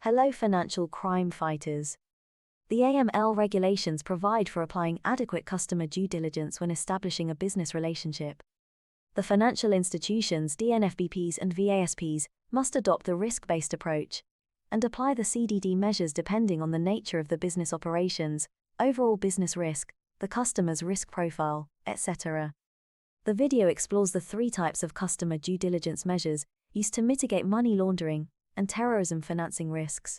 Hello financial crime fighters. The AML regulations provide for applying adequate customer due diligence when establishing a business relationship. The financial institutions, DNFBPs and VASPs, must adopt the risk-based approach and apply the CDD measures depending on the nature of the business operations, overall business risk, the customer's risk profile, etc. The video explores the 3 types of customer due diligence measures used to mitigate money laundering and terrorism financing risks.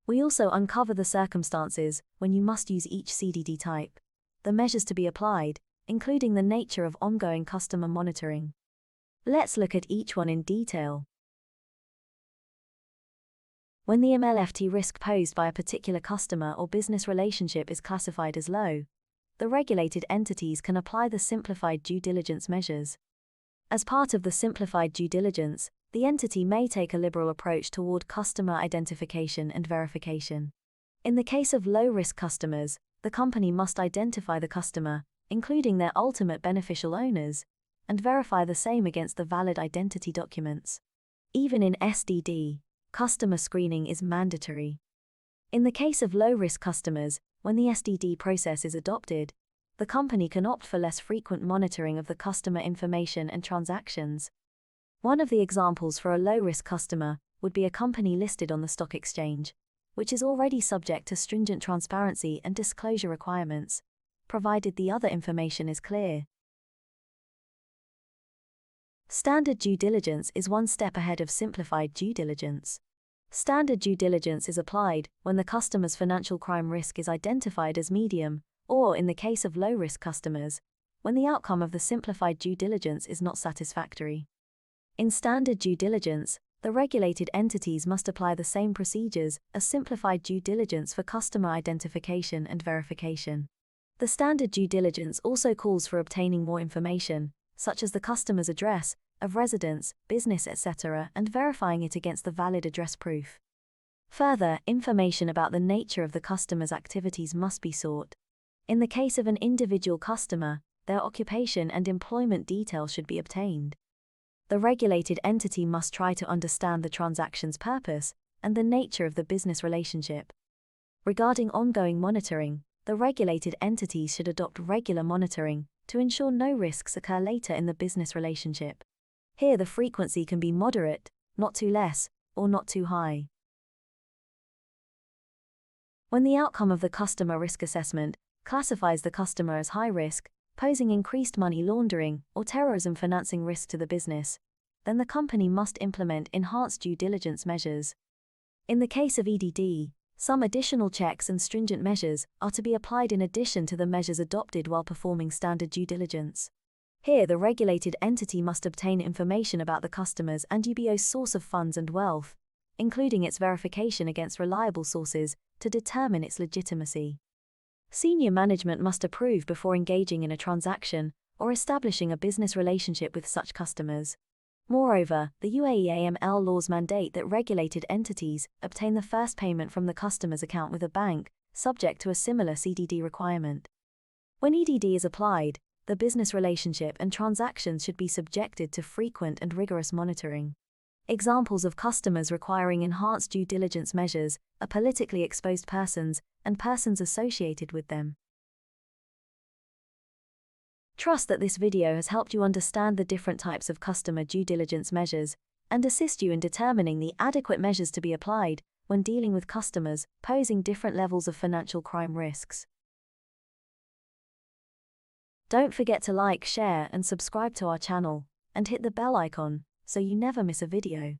We also uncover the circumstances when you must use each CDD type, the measures to be applied, including the nature of ongoing customer monitoring. Let's look at each one in detail. When the AML risk posed by a particular customer or business relationship is classified as low, the regulated entities can apply the simplified due diligence measures. As part of the simplified due diligence, the entity may take a liberal approach toward customer identification and verification. In the case of low-risk customers, the company must identify the customer, including their ultimate beneficial owners, and verify the same against the valid identity documents. Even in SDD, customer screening is mandatory. In the case of low-risk customers, when the SDD process is adopted, the company can opt for less frequent monitoring of the customer information and transactions. One of the examples for a low-risk customer would be a company listed on the stock exchange, which is already subject to stringent transparency and disclosure requirements, provided the other information is clear. Standard due diligence is one step ahead of simplified due diligence. Standard due diligence is applied when the customer's financial crime risk is identified as medium, or in the case of low-risk customers, when the outcome of the simplified due diligence is not satisfactory. In standard due diligence, the regulated entities must apply the same procedures as simplified due diligence for customer identification and verification. The standard due diligence also calls for obtaining more information, such as the customer's address, of residence, business, etc., and verifying it against the valid address proof. Further, information about the nature of the customer's activities must be sought. In the case of an individual customer, their occupation and employment details should be obtained. The regulated entity must try to understand the transaction's purpose and the nature of the business relationship. Regarding ongoing monitoring, the regulated entities should adopt regular monitoring to ensure no risks occur later in the business relationship. Here the frequency can be moderate, not too less, or not too high. When the outcome of the customer risk assessment classifies the customer as high risk, posing increased money laundering or terrorism financing risk to the business, then the company must implement enhanced due diligence measures. In the case of EDD, some additional checks and stringent measures are to be applied in addition to the measures adopted while performing standard due diligence. Here the regulated entity must obtain information about the customer's and UBO's source of funds and wealth, including its verification against reliable sources, to determine its legitimacy. Senior management must approve before engaging in a transaction or establishing a business relationship with such customers. Moreover, the UAE AML laws mandate that regulated entities obtain the first payment from the customer's account with a bank, subject to a similar CDD requirement. When EDD is applied, the business relationship and transactions should be subjected to frequent and rigorous monitoring. Examples of customers requiring enhanced due diligence measures are politically exposed persons and persons associated with them. Trust that this video has helped you understand the different types of customer due diligence measures and assist you in determining the adequate measures to be applied when dealing with customers posing different levels of financial crime risks. Don't forget to like, share, and subscribe to our channel, and hit the bell icon so you never miss a video.